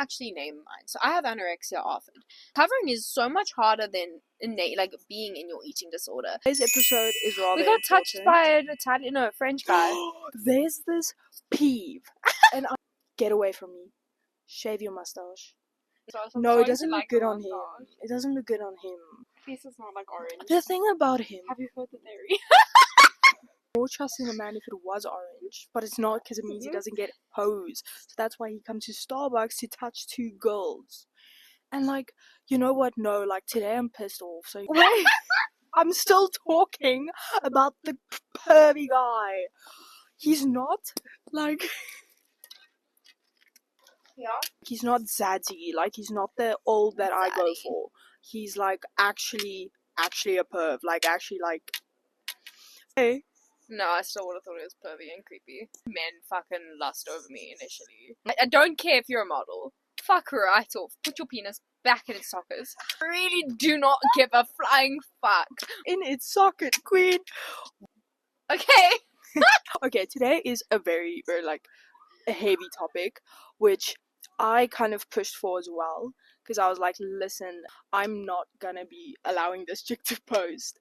actually name mine. So I have anorexia often. Recovering is so much harder than innate, like being in your eating disorder. Today's episode is rather We got touched by an Italian, no, French guy. There's this peeve, and get away from me. Shave your mustache. No, it doesn't look good on him. It doesn't look good on him. Face is not like orange. The thing about him, Have you heard the theory? more trusting a man if it was orange, but it's not because it means he doesn't get hosed. So that's why he comes to Starbucks to touch 2 girls. And like, you know what? No, like today I'm pissed off. So wait, I'm still talking about the pervy guy. He's not like. Yeah. He's not zaddy. Like he's not the old that I go for. He's like actually a perv. Like actually like. Hey. No, I still would have thought it was pervy and creepy. Men fucking lust over me initially. I don't care if you're a model. Fuck right off. Put your penis back in its sockets. I really do not give a flying fuck. In its socket, queen. Okay. Okay, today is a very like a heavy topic, which I kind of pushed for as well. Because I was like, listen, I'm not gonna be allowing this chick to post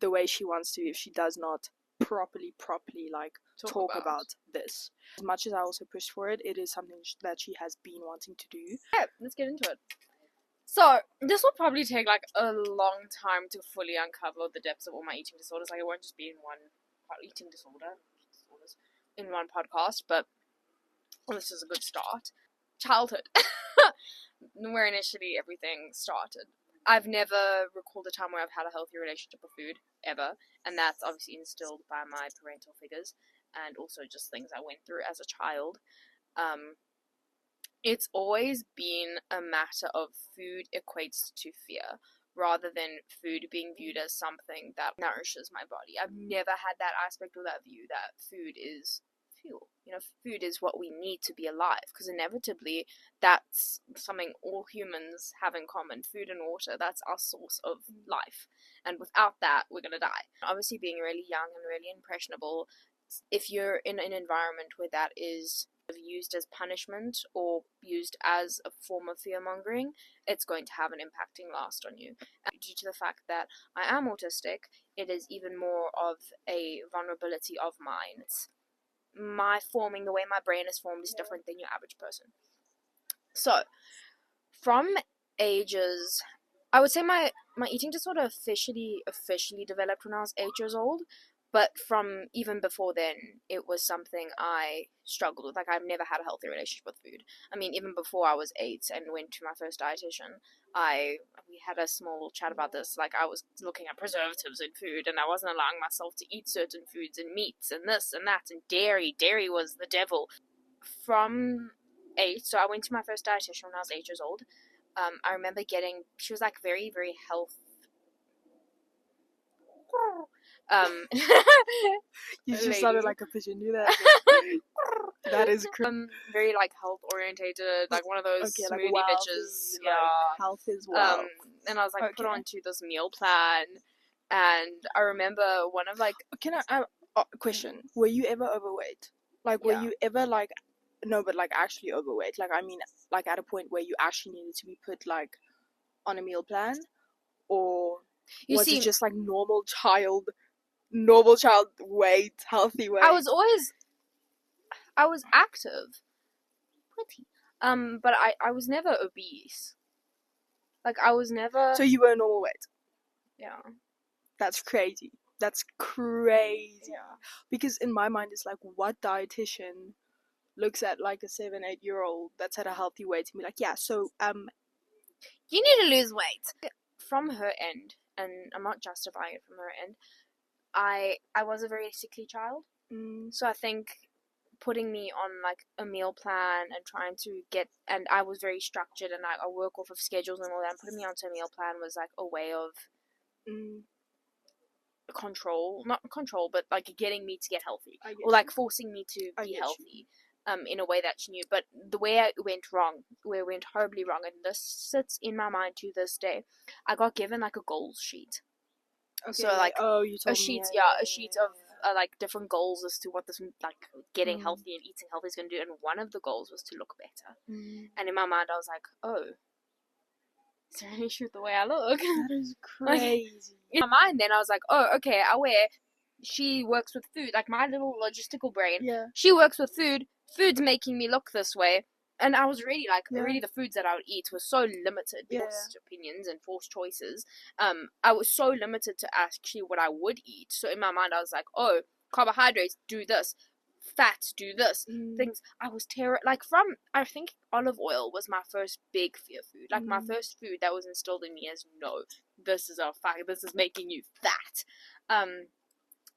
the way she wants to if she does not properly like talk about this. As much as I also pushed for it, it is something that she has been wanting to do. Yeah, let's get into it. So, this will probably take like a long time to fully uncover the depths of all my eating disorders. Like, it won't just be in one eating disorders in one podcast, but this is a good start. Childhood. Where initially everything started. I've never recalled a time where I've had a healthy relationship with food, ever, and that's obviously instilled by my parental figures, and also just things I went through as a child. It's always been a matter of food equates to fear, rather than food being viewed as something that nourishes my body. I've never had that aspect or that view that food is fuel. You know, food is what we need to be alive, because inevitably that's something all humans have in common. Food and water, that's our source of life, and without that we're gonna die. Obviously, being really young and really impressionable, if you're in an environment where that is used as punishment or used as a form of fear-mongering, it's going to have an impacting last on you. And due to the fact that I am autistic, it is even more of a vulnerability of mine. The way my brain is formed is different than your average person. So, from ages, I would say my eating disorder officially developed when I was 8 years old, but from even before then, it was something I struggled with. Like, I've never had a healthy relationship with food. I mean, even before I was 8 and went to my first dietitian, we had a small chat about this. Like, I was looking at preservatives in food, and I wasn't allowing myself to eat certain foods and meats and this and that and dairy. Dairy was the devil. From 8, so I went to my first dietitian when I was 8 years old. I remember she was like very, very you just sounded like a pigeon. Do that. That is very like health orientated, like one of those smoothie like bitches. Like, health is well. And I was like put onto this meal plan, and I remember one of like. Can I question? Were you ever overweight? Like, were you ever like? No, but like actually overweight. Like, I mean, like at a point where you actually needed to be put like on a meal plan, or was it just like normal child weight, healthy weight? I was active, pretty, but I was never obese. Like, I was never. So you were normal weight. Yeah. That's crazy. That's crazy. Yeah. Because in my mind, it's like, what dietitian looks at like a 7-8-year-old that's at a healthy weight and be like, yeah, so you need to lose weight. From her end, and I'm not justifying it from her end, I was a very sickly child. So I think putting me on like a meal plan and trying to and I was very structured, and I work off of schedules and all that, and putting me onto a meal plan was like a way of not control, but like getting me to get healthy, or like forcing me to be healthy. In a way that she knew, but the way it went horribly wrong, and this sits in my mind to this day. I got given like a goals sheet. Okay, so like you told a sheet, me, a sheet of like different goals as to what this like getting Mm. healthy and eating healthy is going to do, and one of the goals was to look better. Mm. And in my mind, I was like, oh, is there an issue with the way I look? That is Like, crazy. in my mind, then I was like, oh, okay, she works with food, like my little logistical brain. Yeah. She works with food. Food's making me look this way. And I was really like, Yeah. really the foods that I would eat were so limited, Yeah. forced opinions and forced choices. I was so limited to actually what I would eat. So in my mind, I was like, oh, carbohydrates, do this. Fats, do this. Mm. Things, I was I think olive oil was my first big fear food. Like my first food that was instilled in me as, no, this is making you fat.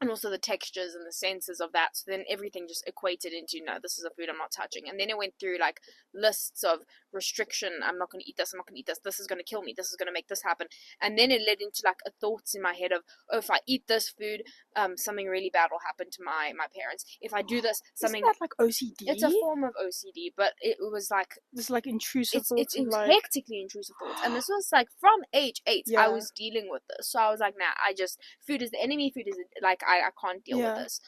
And also the textures and the senses of that. So then everything just equated into, no, this is a food I'm not touching. And then it went through like lists of restriction. I'm not going to eat this. I'm not going to eat this. This is going to kill me. This is going to make this happen. And then it led into like thoughts in my head of, oh, if I eat this food, something really bad will happen to my parents. If I do this, something. Isn't that like OCD? It's a form of OCD, but it was like this like intrusive thoughts. It's like... hectically intrusive thoughts, and this was like from age 8. Yeah. I was dealing with this, so I was like, nah, food is the enemy. Food is like I can't deal with this.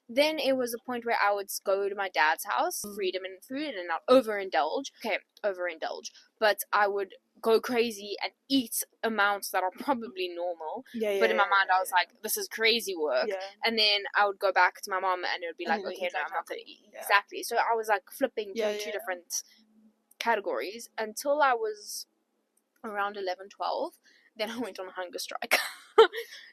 Then it was a point where I would go to my dad's house, freedom in food, and not overindulge. Okay, overindulge, but I would go crazy and eat amounts that are probably normal. But in my mind, I was like, this is crazy work. And then I would go back to my mom, and it would be like, okay, no, I'm not gonna eat. Exactly. So I was like flipping through two different categories until I was around 11, 12. Then I went on a hunger strike.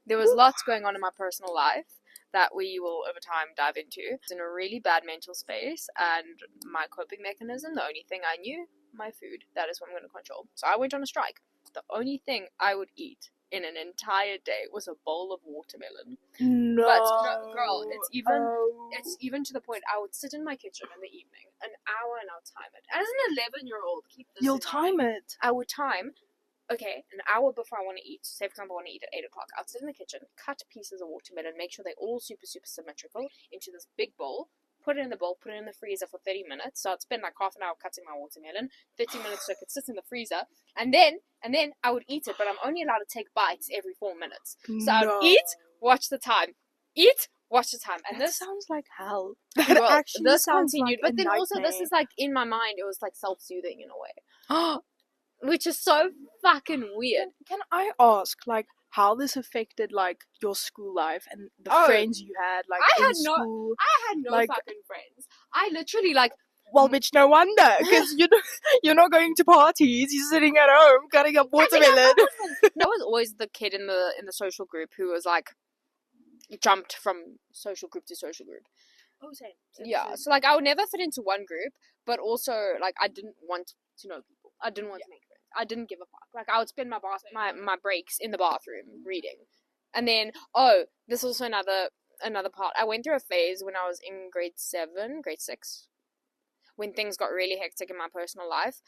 There was lots going on in my personal life that we will over time dive into. I was in a really bad mental space, and my coping mechanism, the only thing I knew, my food. That is what I'm going to control. So I went on a strike. The only thing I would eat in an entire day was a bowl of watermelon. No. But no, girl, it's even to the point I would sit in my kitchen in the evening, an hour, and I'll time it. As an 11-year-old, keep this You'll in time mind. it. I would time. Okay, an hour before I want to eat. Say, for example, I want to eat at 8 o'clock. I'll sit in the kitchen, cut pieces of watermelon, make sure they're all super, super symmetrical into this big bowl. Put it in the bowl, put it in the freezer for 30 minutes. So I'd spend like half an hour cutting my watermelon, 30 minutes so it could sit in the freezer. And then I would eat it, but I'm only allowed to take bites every 4 minutes. So I'd eat, watch the time. Eat, watch the time. And this sounds like hell. Well, Actually this sounds continued. like But then also, this is like, in my mind, it was like self-soothing in a way. Which is so fucking weird. Can I ask, like, how this affected, like, your school life and the friends you had, like, I had school? I had no like, fucking friends. I literally, like... Well, bitch, no wonder, because you're not going to parties, you're sitting at home cutting up watermelon. I was always the kid in the social group who was, like, jumped from social group to social group. Oh, same. Yeah, so, like, I would never fit into one group, but also, like, I didn't want to know people. I didn't want to make friends. I didn't give a fuck. Like, I would spend my breaks in the bathroom reading. And then, this is also another part. I went through a phase when I was in grade 6, when things got really hectic in my personal life,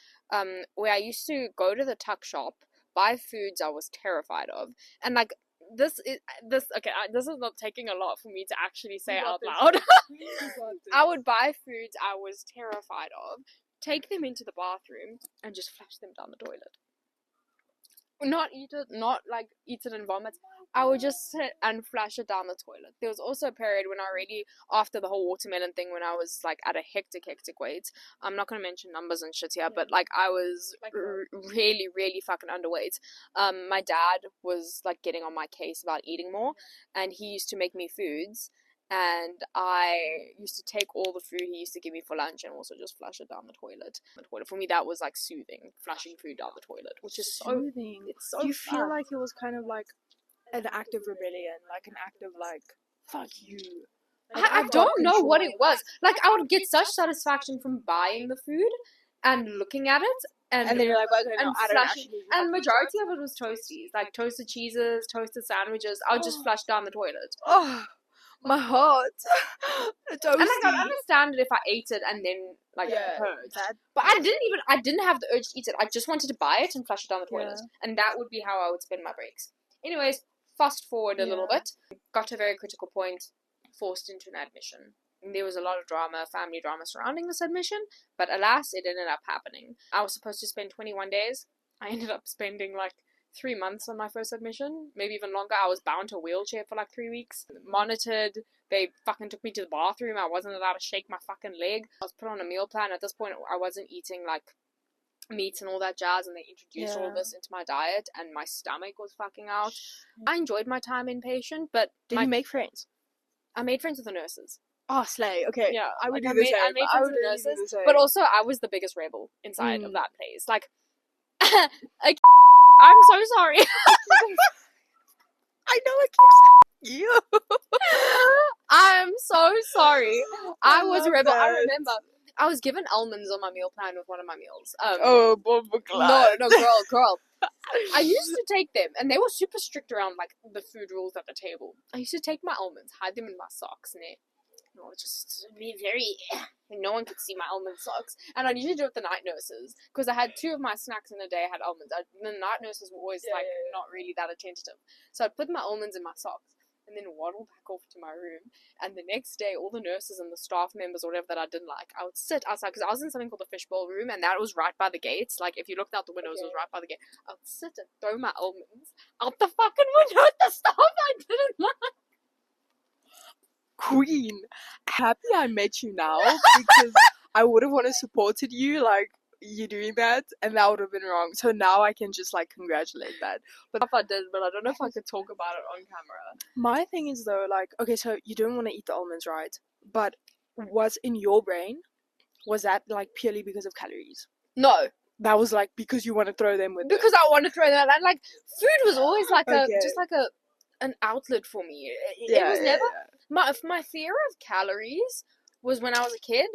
where I used to go to the tuck shop, buy foods I was terrified of. And, like, this is not taking a lot for me to actually say out loud. I would buy foods I was terrified of, take them into the bathroom, and just flush them down the toilet. Not eat it and vomit. I would just sit and flush it down the toilet. There was also a period when I really, after the whole watermelon thing, when I was like at a hectic weight. I'm not gonna mention numbers and shit here, but like I was really, really fucking underweight. My dad was like getting on my case about eating more, and he used to make me foods. And I used to take all the food he used to give me for lunch and also just flush it down the toilet. For me, that was like soothing, flushing food down the toilet, which is soothing. It's so. Do you feel like it was kind of like an act of rebellion, like an act of like, fuck you? Like, I don't know what it was. Like, I would get such satisfaction from buying the food and looking at it. And then you're like, okay, no, I don't flashing. And majority of it was toasties, like toasted cheeses, toasted sandwiches. I would just flush down the toilet. Oh. My heart. And like, I'd understand it if I ate it and then like purged. But I didn't have the urge to eat it. I just wanted to buy it and flush it down the toilet. And that would be how I would spend my breaks. Anyways, fast forward a little bit. Got to a very critical point, forced into an admission. And there was a lot of drama, family drama surrounding this admission, but alas, it ended up happening. I was supposed to spend 21 days. I ended up spending like 3 months on my first admission, maybe even longer. I was bound to a wheelchair for like 3 weeks, monitored They fucking took me to the bathroom. I wasn't allowed to shake my fucking leg. I was put on a meal plan. At this point, I wasn't eating, like, meats and all that jazz, and they introduced all of this into my diet, and my stomach was fucking out. I enjoyed my time inpatient, but Did you make friends? I made friends with the nurses. Oh, slay. Okay. Yeah, I would like, do the same. I made friends with the nurses, but also I was the biggest rebel inside of that place. Like, like, I'm so sorry. I know I keep saying you. I'm so sorry. I was a love rebel. I that. remember I was given almonds on my meal plan with one of my meals. Oh, No, girl. I used to take them, and they were super strict around, like, the food rules at the table. I used to take my almonds, hide them in my socks, and it, just be very, no one could see my almond socks. And I'd usually do it with the night nurses, because I had 2 of my snacks in a day had almonds. The night nurses were always, not really that attentive. So I'd put my almonds in my socks, and then waddle back off to my room. And the next day, all the nurses and the staff members or whatever that I didn't like, I would sit outside, because I was in something called the fishbowl room, and that was right by the gates. Like, if you looked out the windows, it was right by the gate. I would sit and throw my almonds out the fucking window at the staff I didn't like. Queen. Happy I met you now, because I would have want to supported you, like, you doing that, and that would have been wrong. So now I can just, like, congratulate that. But if I did, but I don't know if I could talk about it on camera. My thing is, though, like, okay, so you don't want to eat the almonds, right? But what's in your brain, was that, like, purely because of calories? No. That was, like, because you want to throw them with Because I want to throw them out. And, like, food was always, like, Okay. just like an outlet for me. It was never... My fear of calories was when I was a kid,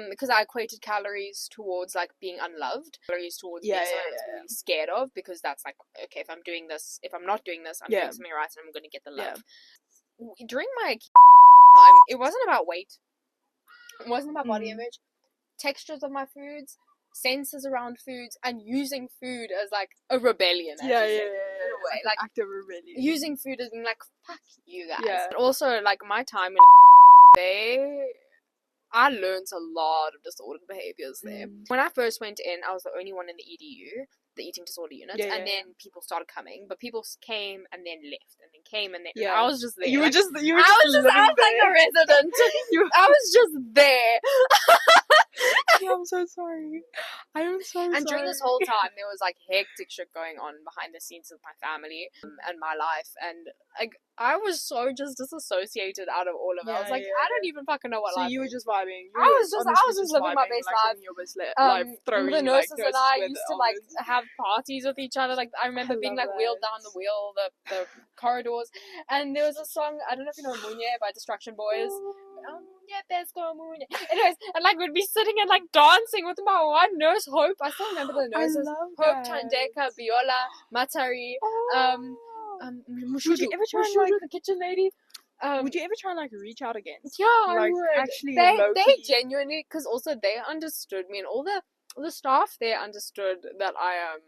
because I equated calories towards, like, being unloved, calories towards being something I was really scared of, because that's like, okay, if I'm not doing this, I'm doing something right, and I'm going to get the love. During my time, it wasn't about weight, it wasn't about body image, textures of my foods, senses around foods, and using food as, like, a rebellion. In a way. Like, active rebellion. Using food as being like, fuck you guys. Yeah. But also, like, my time in I learned a lot of disordered behaviors there. When I first went in, I was the only one in the EDU, the eating disorder unit, and then people started coming, but people came and then left, and then came and then I was just there. You were like, just I was like a resident. I was just there. Yeah, I'm so sorry. I am so sorry. And during this whole time, there was, like, hectic shit going on behind the scenes with my family and my life, and, like, I was so just disassociated out of all of it. I was like, I don't even fucking know what life you were is. just vibing. I was just living my best life. The nurses and I used to, like, have parties with each other. Like, I remember being, like, wheeled down the the corridors, and there was a song, I don't know if you know Munye by Destruction Boys. Anyways, and, like, we'd be sitting and, like, dancing with my one nurse, Hope. I still remember the nurses. Hope, Tandeka, Biola, Matari, would you ever try and, like, the kitchen lady. would you ever try and, like, reach out again? Yeah, I like, would. Actually, they genuinely, because also they understood me, and all the staff there understood that I am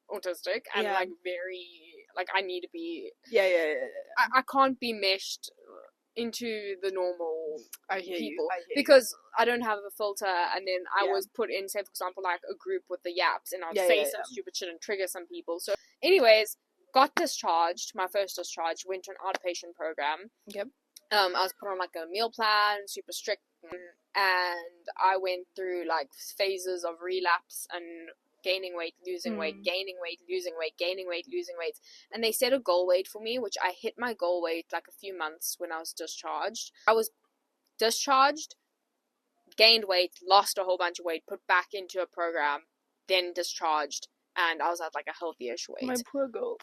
autistic and like very, like, I need to be. I can't be meshed into the normal people because I don't have a filter, and then I was put in, say for example, like a group with the yaps, and I'll say some stupid shit and trigger some people. So anyways, got discharged, my first discharge, went to an outpatient program. I was put on, like, a meal plan, super strict, and I went through, like, phases of relapse and gaining weight, losing weight, gaining weight, losing weight, gaining weight, losing weight. And they set a goal weight for me, which I hit my goal weight, like, a few months when I was discharged. I was discharged, gained weight, lost a whole bunch of weight, put back into a program, then discharged, and I was at, like, a healthy-ish weight. My poor girl.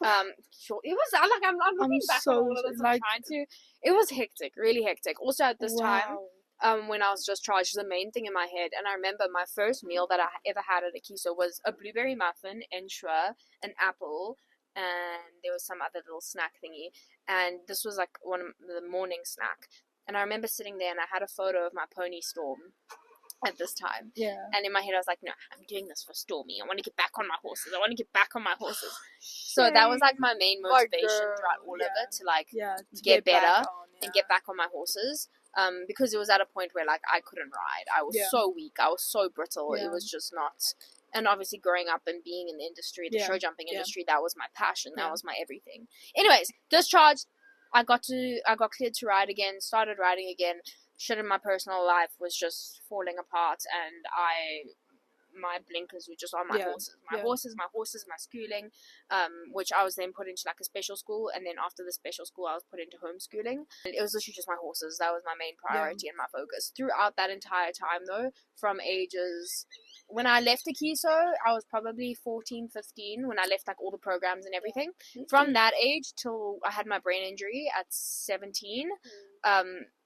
Sure. It was, like, I'm looking back on all of this, like, I'm trying to, it was hectic, really hectic. Also at this time, when I was discharged, the main thing in my head, and I remember my first meal that I ever had at a Kiso was a blueberry muffin, ensure, an apple, and there was some other little snack thingy, and this was, like, one of the morning snack. And I remember sitting there, and I had a photo of my pony Storm at this time. And in my head I was like, no, I'm doing this for Stormy. I want to get back on my horses. So that was, like, my main motivation throughout all of it, to, like, to get better and get back on my horses. Because it was at a point where, like, I couldn't ride. I was so weak. I was so brittle. It was just not. And obviously growing up and being in the industry, the show jumping industry, that was my passion. That was my everything. Anyways, discharged. I got cleared to ride again, started riding again. Shit in my personal life was just falling apart, and my blinkers were just on my horses. My schooling, which I was then put into like a special school, and then after the special school I was put into homeschooling. And it was literally just my horses. That was my main priority and my focus. Throughout that entire time though, from ages, when I left Akiso, I was probably 14, 15, when I left like all the programs and everything. From that age till I had my brain injury at 17,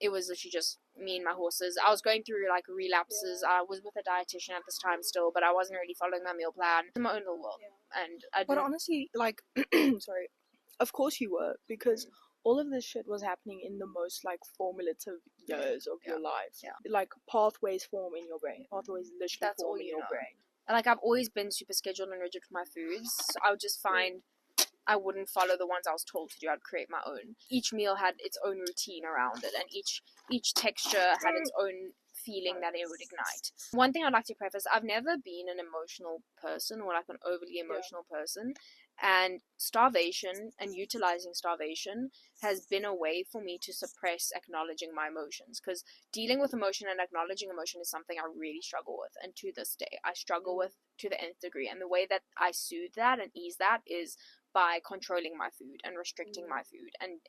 it was literally just me and my horses. I was going through like relapses. I was with a dietitian at this time still, but I wasn't really following my meal plan. In my own little world. And but honestly, like, sorry, of course you were, because all of this shit was happening in the most like formative years of your life. Like pathways form in your brain. Pathways literally form in your brain. Like I've always been super scheduled and rigid with my foods. So I would just find I wouldn't follow the ones I was told to do. I'd create my own. Each meal had its own routine around it, and each texture had its own feeling that it would ignite. One thing I'd like to preface, I've never been an emotional person or like an overly emotional person, and starvation and utilizing starvation has been a way for me to suppress acknowledging my emotions, because dealing with emotion and acknowledging emotion is something I really struggle with, and to this day I struggle with to the nth degree. And the way that I soothe that and ease that is by controlling my food and restricting my food and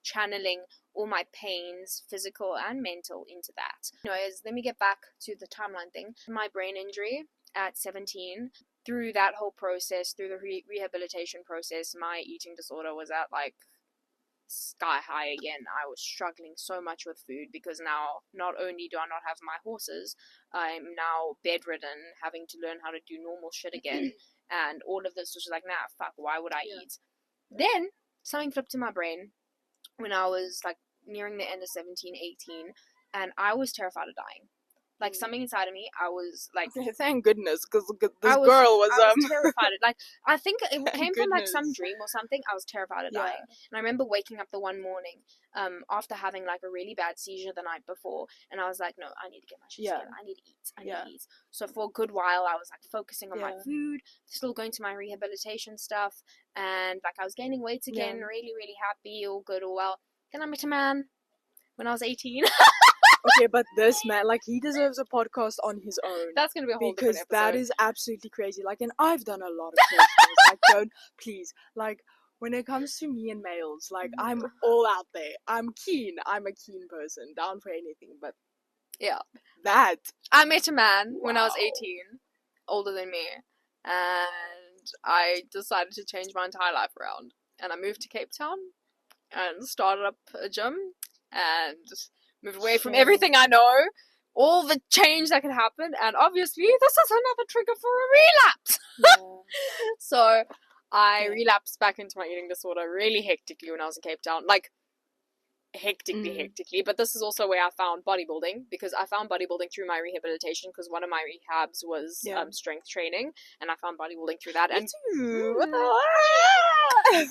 channeling all my pains, physical and mental, into that. Anyways, let me get back to the timeline thing. My brain injury at 17, through that whole process, through the rehabilitation process, my eating disorder was at like sky high again. I was struggling so much with food because now not only do I not have my horses, I'm now bedridden, having to learn how to do normal shit again. And all of this was just like, nah, fuck, why would I eat? Then something flipped in my brain when I was like nearing the end of 17, 18, and I was terrified of dying. Like something inside of me, I was like, thank goodness, because this girl was I was terrified. Like I think it came from like some goodness. dream or something. I was terrified of dying, and I remember waking up the one morning, after having like a really bad seizure the night before, and I was like, no, I need to get my shit together. I need to eat. I need to eat. So for a good while, I was like focusing on my food, still going to my rehabilitation stuff, and like I was gaining weight again, really, really happy, all good, all well. Then I met a man when I was 18. Okay, but this man, like, he deserves a podcast on his own. That's gonna be a whole different episode. Because that is absolutely crazy. Like, and I've done a lot of crazy things. Like, don't, please, like, when it comes to me and males, like, I'm all out there. I'm keen. I'm a keen person, down for anything. But that I met a man when I was 18, older than me, and I decided to change my entire life around. And I moved to Cape Town and started up a gym and moved away from everything I know, all the change that could happen, and obviously this is another trigger for a relapse. So I relapsed back into my eating disorder really hectically when I was in Cape Town. Like, hectically, but this is also where I found bodybuilding, because I found bodybuilding through my rehabilitation, because one of my rehabs was strength training, and I found bodybuilding through that. And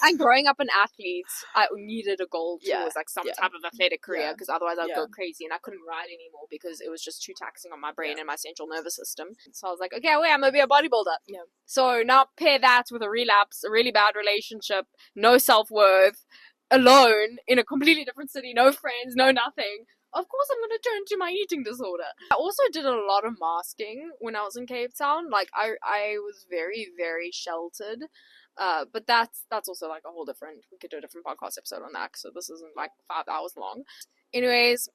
and growing up an athlete, I needed a goal towards like some type of athletic career, because otherwise I'd go crazy and I couldn't ride anymore because it was just too taxing on my brain and my central nervous system. So I was like, okay, wait, I'm gonna be a bodybuilder. So now pair that with a relapse, a really bad relationship, no self-worth, alone in a completely different city, no friends, no nothing. Of course I'm going to turn to my eating disorder. I also did a lot of masking when I was in Cape Town. Like, I was very, very sheltered. But that's also like a whole different, we could do a different podcast episode on that, so this isn't like 5 hours long. Anyways,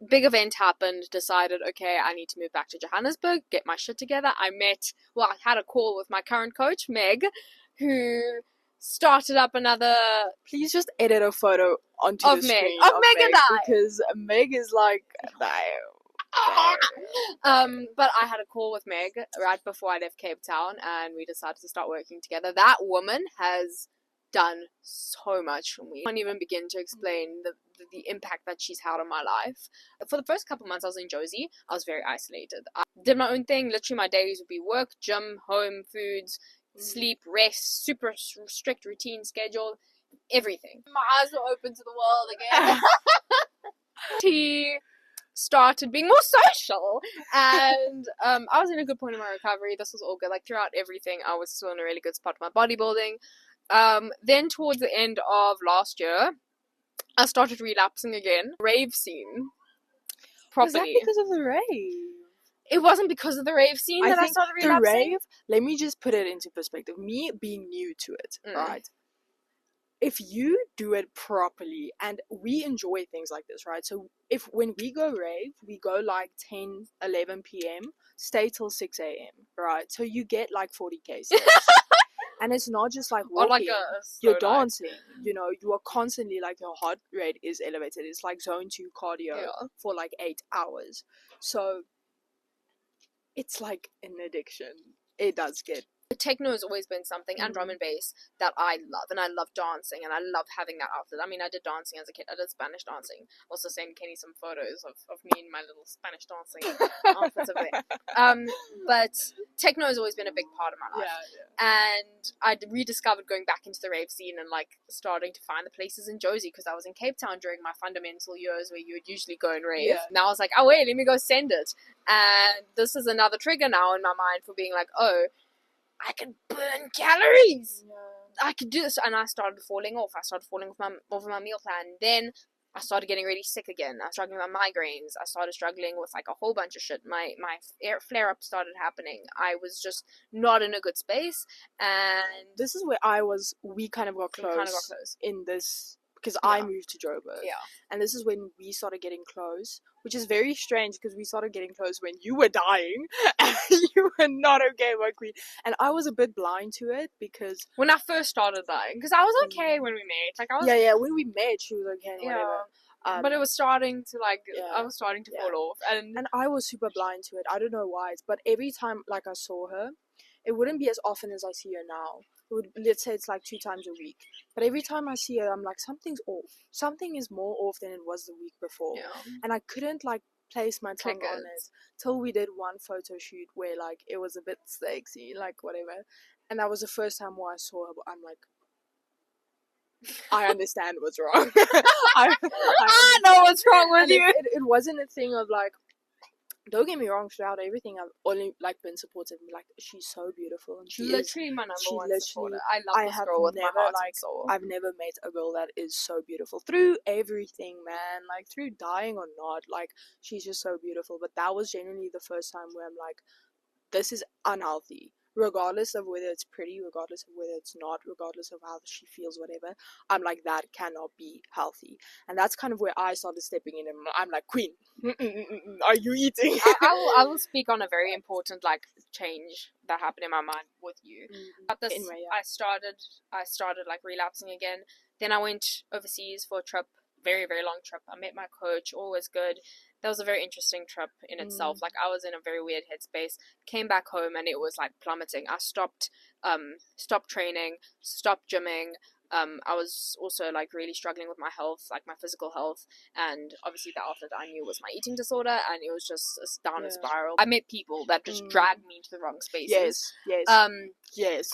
big event happened, decided, okay, I need to move back to Johannesburg, get my shit together. I had a call with my current coach, Meg, who started up another. Please just edit a photo onto the screen of Meg and I, because Meg is like but I had a call with Meg right before I left Cape Town, and we decided to start working together. That woman has done so much for me. I can't even begin to explain the impact that she's had on my life. For the first couple months I was in Josie, I was very isolated. I did my own thing. Literally my days would be work, gym, home, foods, sleep, rest, super strict routine schedule, everything. My eyes were open to the world again. He started being more social, and I was in a good point in my recovery. This was all good. Like, throughout everything, I was still in a really good spot with my bodybuilding. Then towards the end of last year, I started relapsing again. Rave scene. Was that Properly. because of the rave? It wasn't because of the rave scene that I started relapsing. The rave, let me just put it into perspective. Me being new to it, right? If you do it properly, and we enjoy things like this, right? So when we go rave, we go like 10, 11 p.m., stay till 6 a.m., right? So you get like 40K steps. And it's not just like walking, or like you're dancing, you know, you are constantly like your heart rate is elevated. It's like zone 2 cardio for like 8 hours. So it's like an addiction. It does get. Techno has always been something, and drum and bass, that I love, and I love dancing, and I love having that outfit. I mean, I did dancing as a kid. I did Spanish dancing. Also send Kenny some photos of me in my little Spanish dancing outfits over there. But techno has always been a big part of my life. And I rediscovered going back into the rave scene and like starting to find the places in Josie, because I was in Cape Town during my fundamental years where you would usually go and rave. Now I was like, oh wait, let me go send it. And this is another trigger now in my mind for being like, oh, I can burn calories. I could do this, and I started falling off. I started falling off my meal plan. Then I started getting really sick again. I was struggling with migraines. I started struggling with like a whole bunch of shit. My flare up started happening. I was just not in a good space, and this is where we kind of got close in this, because I moved to Joburg. And this is when we started getting close, which is very strange because we started getting close when you were dying and you were not okay, my queen. And I was a bit blind to it because when I first started dying, because I was okay when we met. Like I was when we met, she was okay and whatever. But it was starting to I was starting to fall off, and I was super blind to it. I don't know why, but every time like I saw her, it wouldn't be as often as I see her now. It would, let's say it's like 2 times a week. But every time I see her, I'm like, something's off. Something is more off than it was the week before. And I couldn't like place my tongue on it till we did one photo shoot where like it was a bit sexy, like whatever. And that was the first time where I saw her. But I'm like, I understand what's wrong. I know what's wrong with you. It wasn't a thing of like, don't get me wrong, throughout everything I've only like been supportive. Like, she's so beautiful, and she's literally my number one supporter. I love this girl with my heart and soul. I've never met a girl that is so beautiful through everything, man. Like through dying or not, like she's just so beautiful. But that was genuinely the first time where I'm like, this is unhealthy. Regardless of whether it's pretty, regardless of whether it's not, regardless of how she feels, whatever, I'm like, that cannot be healthy. And that's kind of where I started stepping in, and I'm like, queen, are you eating? I will speak on a very important like change that happened in my mind with you. At this, I started like relapsing again. Then I went overseas for a trip, very, very long trip. I met my coach, all was good. That was a very interesting trip in itself. Like, I was in a very weird headspace. Came back home and it was like plummeting. I stopped training, stopped gymming. I was also like really struggling with my health, like my physical health, and obviously the outlet I knew was my eating disorder, and it was just down a spiral. I met people that just dragged me into the wrong spaces. Yes.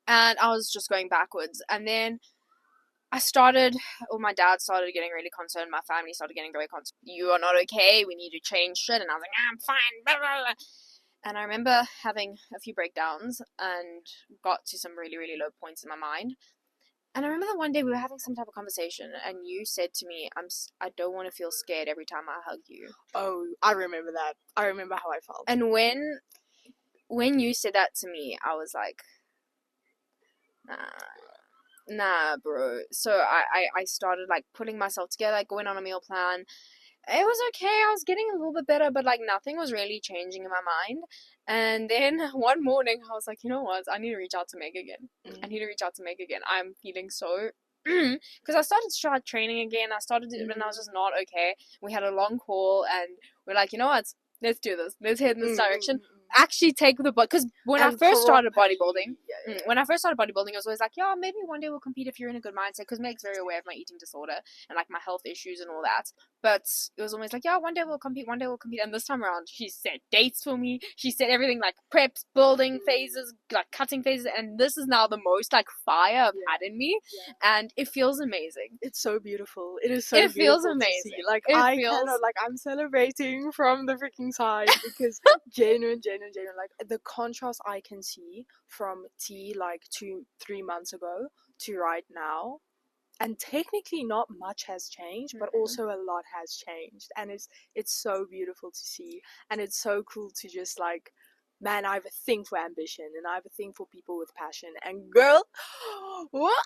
And I was just going backwards, and then my dad started getting really concerned, my family started getting very concerned. You are not okay, we need to change shit. And I was like, I'm fine, blah, blah, blah. And I remember having a few breakdowns and got to some really, really low points in my mind. And I remember that one day we were having some type of conversation, and you said to me, I don't want to feel scared every time I hug you. Oh, I remember that. I remember how I felt. And when you said that to me, I was like, nah, bro. So I started like putting myself together, like going on a meal plan. It was okay. I was getting a little bit better, but like nothing was really changing in my mind. And then one morning I was like, you know what? I need to reach out to Meg again. I need to reach out to Meg again. I'm feeling so because I started to try training again. I started to, and I was just not okay. We had a long call, and we're like, you know what? Let's do this. Let's head in this direction. Actually take the because when I first started bodybuilding, it was always like, yeah, maybe one day we'll compete if you're in a good mindset, because Meg's very aware of my eating disorder and like my health issues and all that. But it was always like, yeah, one day we'll compete. And this time around, she set dates for me. She said everything like preps, building phases, like cutting phases, and this is now the most like fire I've had in me, and it feels amazing. It's so beautiful. It is so. It feels amazing. Like I'm celebrating from the freaking side because genuine. Like the contrast I can see from T like 2-3 months ago to right now, and technically not much has changed, but also a lot has changed, and it's so beautiful to see, and it's so cool to just like, man, I have a thing for ambition, and I have a thing for people with passion, and girl, what?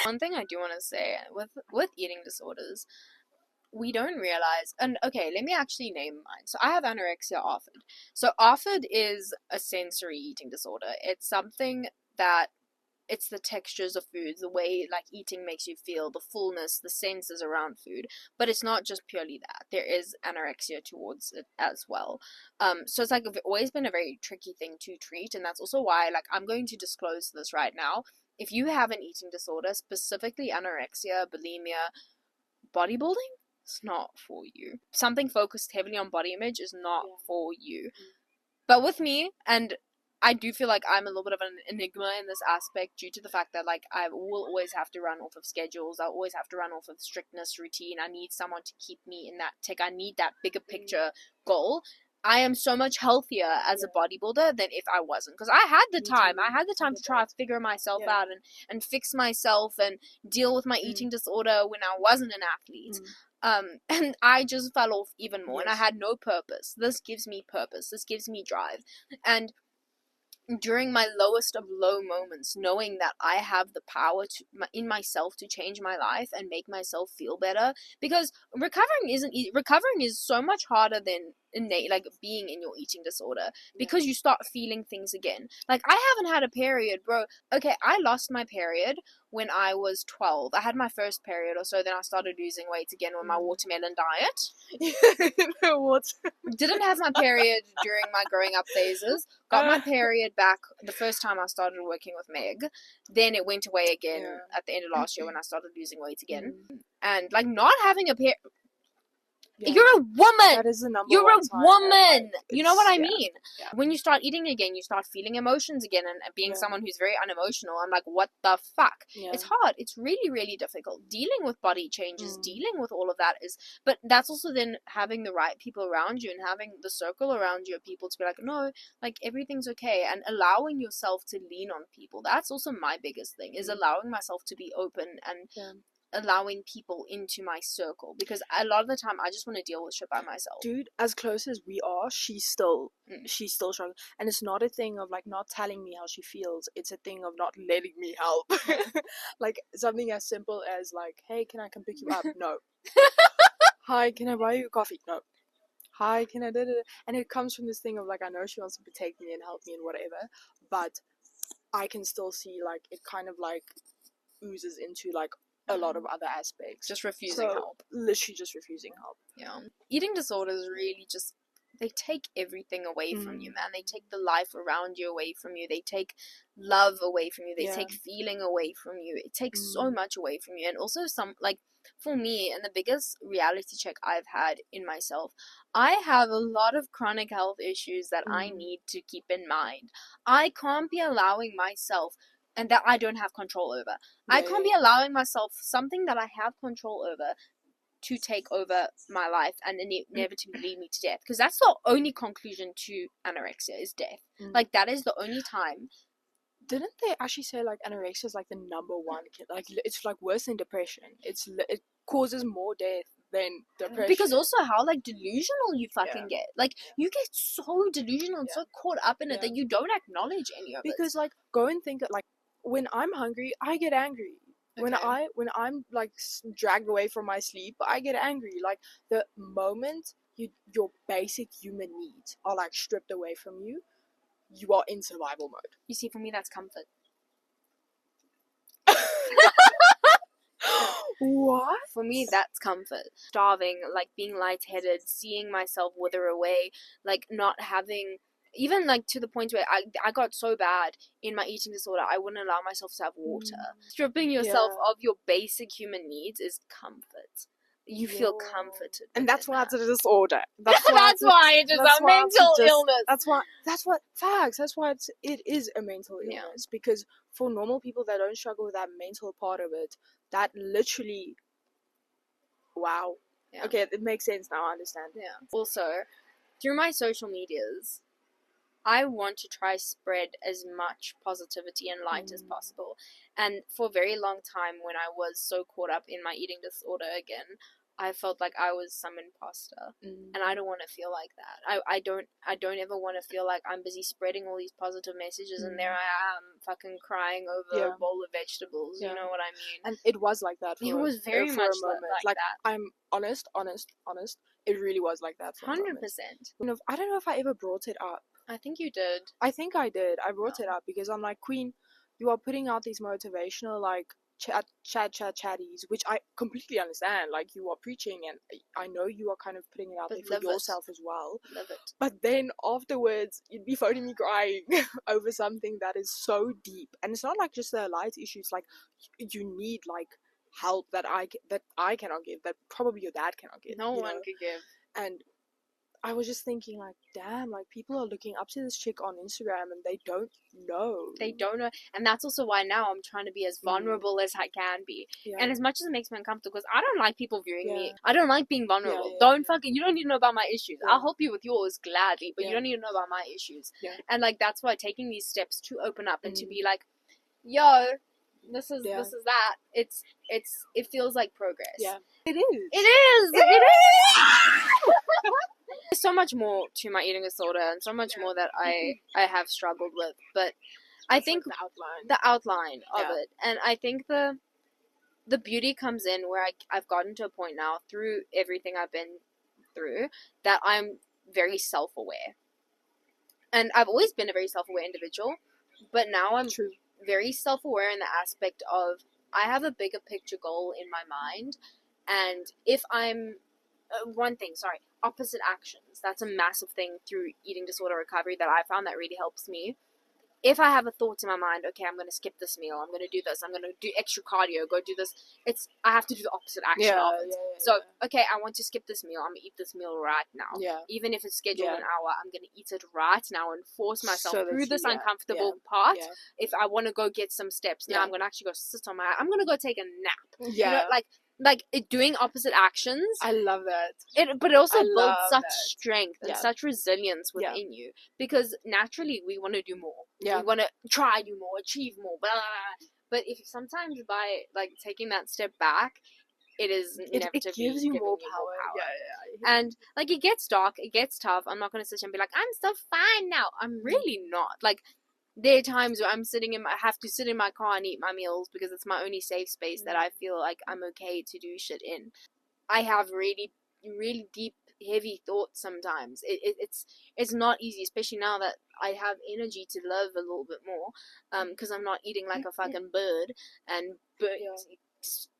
One thing I do want to say with eating disorders, we don't realize, and okay, let me actually name mine. So I have anorexia ARFID. So ARFID is a sensory eating disorder. It's something that, it's the textures of food, the way like eating makes you feel, the fullness, the senses around food. But it's not just purely that. There is anorexia towards it as well. So it's like always been a very tricky thing to treat, and that's also why like I'm going to disclose this right now. If you have an eating disorder, specifically anorexia, bulimia, bodybuilding, it's not for you. Something focused heavily on body image is not for you. But with me, and I do feel like I'm a little bit of an enigma in this aspect due to the fact that like I will always have to run off of schedules. I always have to run off of strictness, routine. I need someone to keep me in that tick. I need that bigger picture goal. I am so much healthier as a bodybuilder than if I wasn't, because I had the time. I had the time to try to figure myself out and fix myself and deal with my eating disorder when I wasn't an athlete. And I just fell off even more, and I had no purpose. This gives me purpose. This gives me drive. And during my lowest of low moments, knowing that I have the power in myself to change my life and make myself feel better, because recovering is so much harder than like being in your eating disorder, because you start feeling things again. Like I haven't had a period, bro. Okay, I lost my period when I was 12. I had my first period or so, then I started losing weight again with my watermelon diet. Didn't have my period during my growing up phases. Got my period back the first time I started working with Meg. Then it went away again at the end of last year when I started losing weight again. And like not having a period. You're a woman. That is the number You're one a sign woman. that, You know what I mean? Yeah. When you start eating again, you start feeling emotions again, and being someone who's very unemotional, I'm like, what the fuck? It's hard. It's really, really difficult. Dealing with body changes, dealing with all of that but that's also then having the right people around you and having the circle around you of people to be like, no, like everything's okay, and allowing yourself to lean on people. That's also my biggest thing, is allowing myself to be open and allowing people into my circle, because a lot of the time I just want to deal with shit by myself. Dude, as close as we are, she's still struggling, and it's not a thing of like not telling me how she feels, it's a thing of not letting me help. Like something as simple as like, hey, can I come pick you up? No. Hi, can I buy you coffee? No. Hi, can I da-da-da? And it comes from this thing of like, I know she wants to protect me and help me and whatever, but I can still see like it kind of like oozes into like a lot of other aspects. Just refusing help. Literally just refusing help. Yeah. Eating disorders really just, they take everything away from you, man. They take the life around you away from you. They take love away from you. They take feeling away from you. It takes so much away from you. And also like, for me, and the biggest reality check I've had in myself, I have a lot of chronic health issues that I need to keep in mind. I can't be allowing myself, and that I don't have control over. I can't be allowing myself something that I have control over to take over my life and inevitably lead me to death. Because that's the only conclusion to anorexia, is death. Like, that is the only time. Didn't they actually say like anorexia is like the number one like it's like worse than depression? It causes more death than depression. Because also how like delusional you fucking get. Like you get so delusional and so caught up in it that you don't acknowledge any of it. Because like go and think that like when I'm hungry, I get angry. When I'm like dragged away from my sleep, I get angry. Like the moment your basic human needs are like stripped away from you, you are in survival mode. You see, for me, that's comfort. What? For me, that's comfort. Starving, like being lightheaded, seeing myself wither away, like not having, even like to the point where I got so bad in my eating disorder, I wouldn't allow myself to have water. Stripping yourself of your basic human needs is comfort. You feel comforted. And that's why it's a disorder. That's why it is a mental illness. That's why it is a mental illness. Because for normal people that don't struggle with that mental part of it, that literally, wow. Okay, it makes sense now, I understand. Also, through my social medias, I want to try spread as much positivity and light as possible. And for a very long time, when I was so caught up in my eating disorder again, I felt like I was some imposter, and I don't want to feel like that. I don't ever want to feel like I'm busy spreading all these positive messages, and there I am, fucking crying over a bowl of vegetables. You know what I mean? And it was like that. It was very much a moment. like that. I'm honest. It really was like that. 100%. I don't know if I ever brought it up. I think you did. I think I did. I brought it up because I'm like, Queen, you are putting out these motivational like chatties, which I completely understand. Like, you are preaching, and I know you are kind of putting it out there for yourself as well. Love it. But then afterwards, you'd be phoning me crying over something that is so deep, and it's not like just the light issue. It's like you need like help that I cannot give, that probably your dad cannot give. No one could give. And I was just thinking, like, damn, like, people are looking up to this chick on Instagram and they don't know. They don't know. And that's also why now I'm trying to be as vulnerable as I can be. Yeah. And as much as it makes me uncomfortable, because I don't like people viewing me. I don't like being vulnerable. You don't need to know about my issues. I'll help you with yours gladly, but you don't need to know about my issues. And, like, that's why taking these steps to open up and to be like, yo, this is that. It feels like progress. Yeah. It is. It is. There's so much more to my eating disorder, and so much more that I have struggled with, but I think like the outline of it, and I think the beauty comes in where I've gotten to a point now through everything I've been through that I'm very self-aware, and I've always been a very self-aware individual, but now I'm very self-aware in the aspect of I have a bigger picture goal in my mind, and if I'm opposite actions. That's a massive thing through eating disorder recovery that I found that really helps me. If I have a thought in my mind, okay, I'm going to skip this meal, I'm going to do this, I'm going to do extra cardio, go do this, I have to do the opposite action of it. Okay, I want to skip this meal, I'm going to eat this meal right now. Even if it's scheduled an hour, I'm going to eat it right now and force myself through this uncomfortable part. If I want to go get some steps, now I'm going to actually go sit on I'm going to go take a nap. You know, like doing opposite actions. I love that. But it also builds such strength and such resilience within you, because naturally we want to do more. We want to try do more, achieve more, blah, blah, blah. But if sometimes by like taking that step back, it is inevitably it gives you more power. And like it gets dark, it gets tough. I'm not going to sit and be like, I'm so fine now. I'm really not. Like, there are times where I have to sit in my car and eat my meals because it's my only safe space that I feel like I'm okay to do shit in. I have really, really deep, heavy thoughts sometimes. It's not easy, especially now that I have energy to live a little bit more, because I'm not eating like a fucking bird and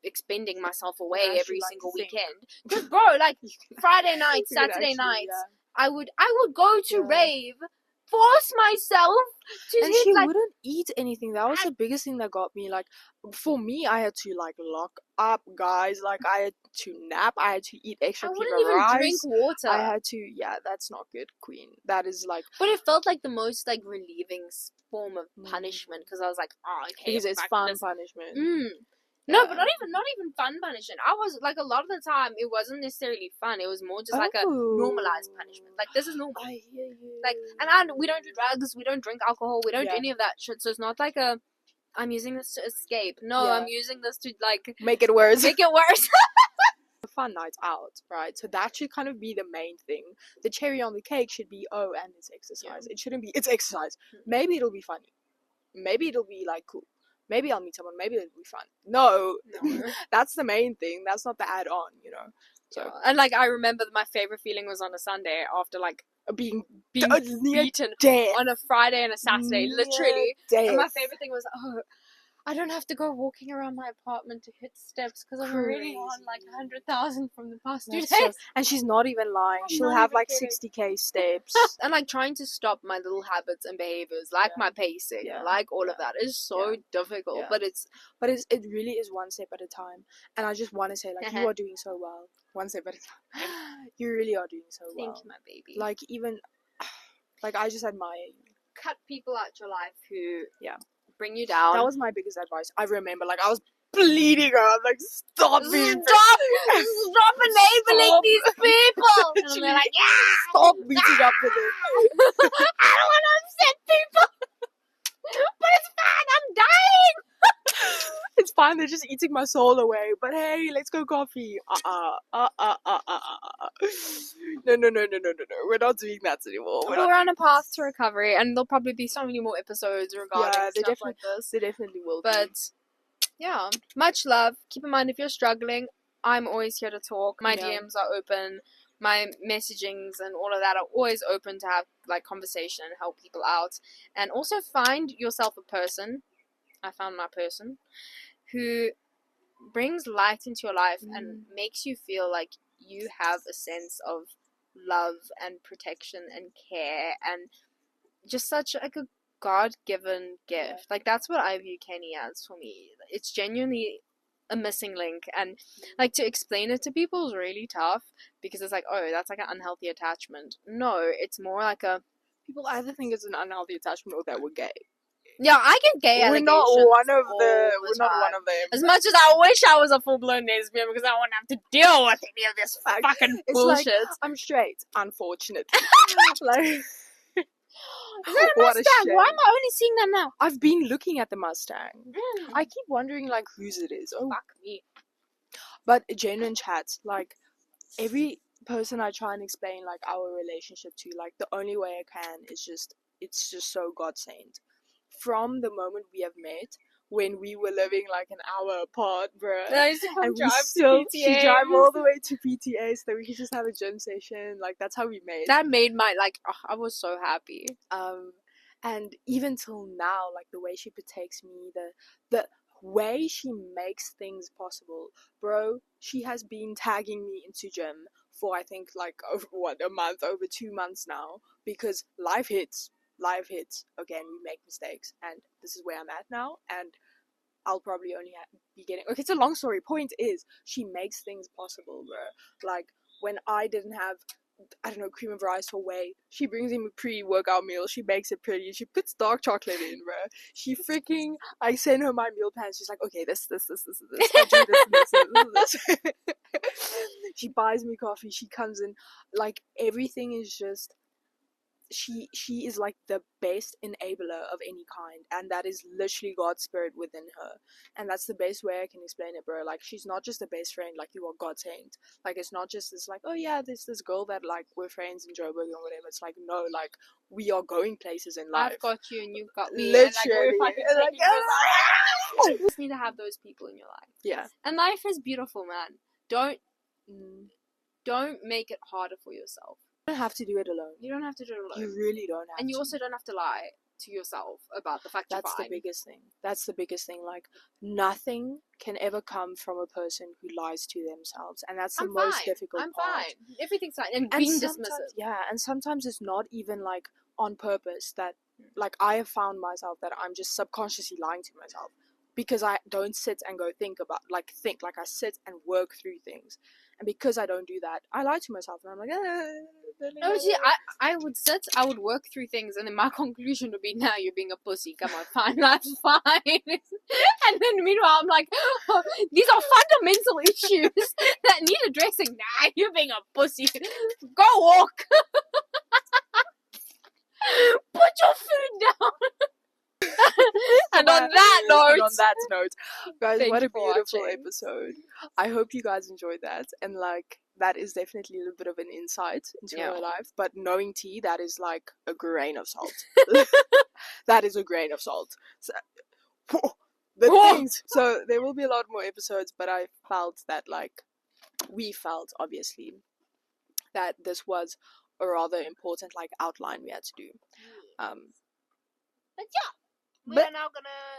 expending myself away every single weekend. Because, bro, like, Friday night, Saturday nights, I would go to rave, force myself to and she wouldn't eat anything. That was the biggest thing that got me. Like, for me, I had to like lock up, guys. Like, I had to nap, I had to eat extra rice. I wouldn't even drink water. I had to that's not good, Queen. That is like, but it felt like the most like relieving form of punishment, because I was like, oh, okay, because it's fun punishment. No, but not even fun punishment. I was like, a lot of the time it wasn't necessarily fun. It was more just like a normalized punishment. Like, this is normal. I hear you. Like, and we don't do drugs, we don't drink alcohol, we don't do any of that shit. So it's not like I'm using this to escape. No, I'm using this to like make it worse. Make it worse. A fun night out, right? So that should kind of be the main thing. The cherry on the cake should be, oh, and it's exercise. It shouldn't be, it's exercise. Maybe it'll be funny. Maybe it'll be like cool. Maybe I'll meet someone. Maybe it'll be fun. No. That's the main thing. That's not the add-on, you know. So and like, I remember my favorite feeling was on a Sunday after like being beaten on a Friday and a Saturday, literally. And my favorite thing was, I don't have to go walking around my apartment to hit steps because I'm already on like 100,000 from the past 2 days. And she's not even lying. She'll have like 60k steps. And like trying to stop my little habits and behaviors, like my pacing, like all of that is so difficult. But it really is one step at a time. And I just want to say, like, you are doing so well. One step at a time. You really are doing so well. Thank you, my baby. Like, even like, I just admire you. Cut people out your life who bring you down. That was my biggest advice. I remember, like, I was bleeding out. Like, stop enabling these people. And they're like, stop beating up with it. I don't want to dead people. But it's fine. I'm dying. It's fine. They're just eating my soul away. But hey, let's go coffee. No. We're not doing that anymore. We're on a path to recovery, and there'll probably be so many more episodes regarding stuff like this. They definitely will. But yeah, much love. Keep in mind, if you're struggling, I'm always here to talk. My DMs are open. My messagings and all of that are always open to have like conversation and help people out. And also find yourself a person. I found my person who brings light into your life and makes you feel like you have a sense of love and protection and care and just such like a God-given gift. Like that's what I view Kenny as for me. It's genuinely a missing link, and like to explain it to people is really tough because it's like, oh, that's like an unhealthy attachment. No, it's more like a people either think it's an unhealthy attachment or that we're gay. Yeah, I get gay allegations. We're not one of them. As much as I wish I was a full-blown lesbian because I wouldn't have to deal with any of this fucking bullshit. Like, I'm straight, unfortunately. Like, is that a Mustang? Why am I only seeing them now? I've been looking at the Mustang. I keep wondering like whose it is. Oh fuck me. But genuine chats, like every person I try and explain like our relationship to, like the only way I can is it's just so God sent. From the moment we have met, when we were living like an hour apart, bruh. And I used to come drive to PTA. She drive all the way to PTA so that we could just have a gym session. Like that's how we met. That made my I was so happy. And even till now, like the way she protects me, the way she makes things possible, bro. She has been tagging me into gym for I think like over 2 months now, because life hits. Again, we make mistakes, and this is where I'm at now, and I'll probably only be getting... Okay, it's a long story. Point is, she makes things possible, bro. Like, when I didn't have, I don't know, cream of rice for whey, she brings in a pre-workout meal, she makes it pretty, she puts dark chocolate in, bro. She freaking... I send her my meal plans, she's like, okay, this, I do this. She buys me coffee, she comes in, like, everything is just... She is like the best enabler of any kind, and that is literally God's spirit within her, and that's the best way I can explain it, bro. Like, she's not just a best friend, like you are God sent. Like, it's not just this like, oh yeah, there's this girl that like we're friends in Joburg or whatever. It's like, no, like we are going places in life. I've got you and you've got me. Literally, you just need to have those people in your life. Yeah, and life is beautiful, man. Don't make it harder for yourself. You don't have to do it alone. You don't have to do it alone. You really don't have to. And you also don't have to lie to yourself about the fact you're fine. That's the biggest thing. That's the biggest thing. Like, nothing can ever come from a person who lies to themselves. And that's the most difficult part. I'm fine. Everything's fine. And being dismissive. Yeah, and sometimes it's not even, like, on purpose that, like, I have found myself that I'm just subconsciously lying to myself. Because I don't sit and go think. I sit and work through things. And because I don't do that, I lie to myself. And I'm like, No, see, I would I would work through things, and then my conclusion would be, now you're being a pussy. Come on, fine, that's fine. And then meanwhile, I'm like, oh, these are fundamental issues that need addressing. Nah, you're being a pussy. Go walk. Put your food down. And on that note, guys, what a beautiful episode. I hope you guys enjoyed that, and like that is definitely a little bit of an insight into my life, but knowing T, that is like a grain of salt. That is a grain of salt. So, so there will be a lot more episodes, but I felt that we felt obviously that this was a rather important outline we had to do. But yeah. We are now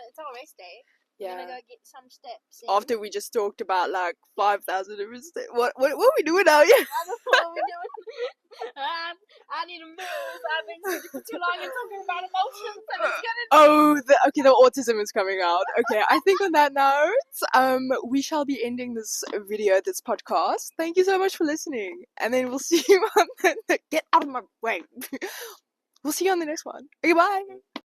it's our race day. Yeah. We're gonna go get some steps in. After we just talked about 5,000 different steps. What are we doing now? Yeah. I don't know what we're doing. I need to move. I've been sitting for too long and talking about emotions, and it's gonna the autism is coming out. Okay, I think on that note, we shall be ending this video, this podcast. Thank you so much for listening. And then we'll see you on get out of my way. We'll see you on the next one. Okay, bye.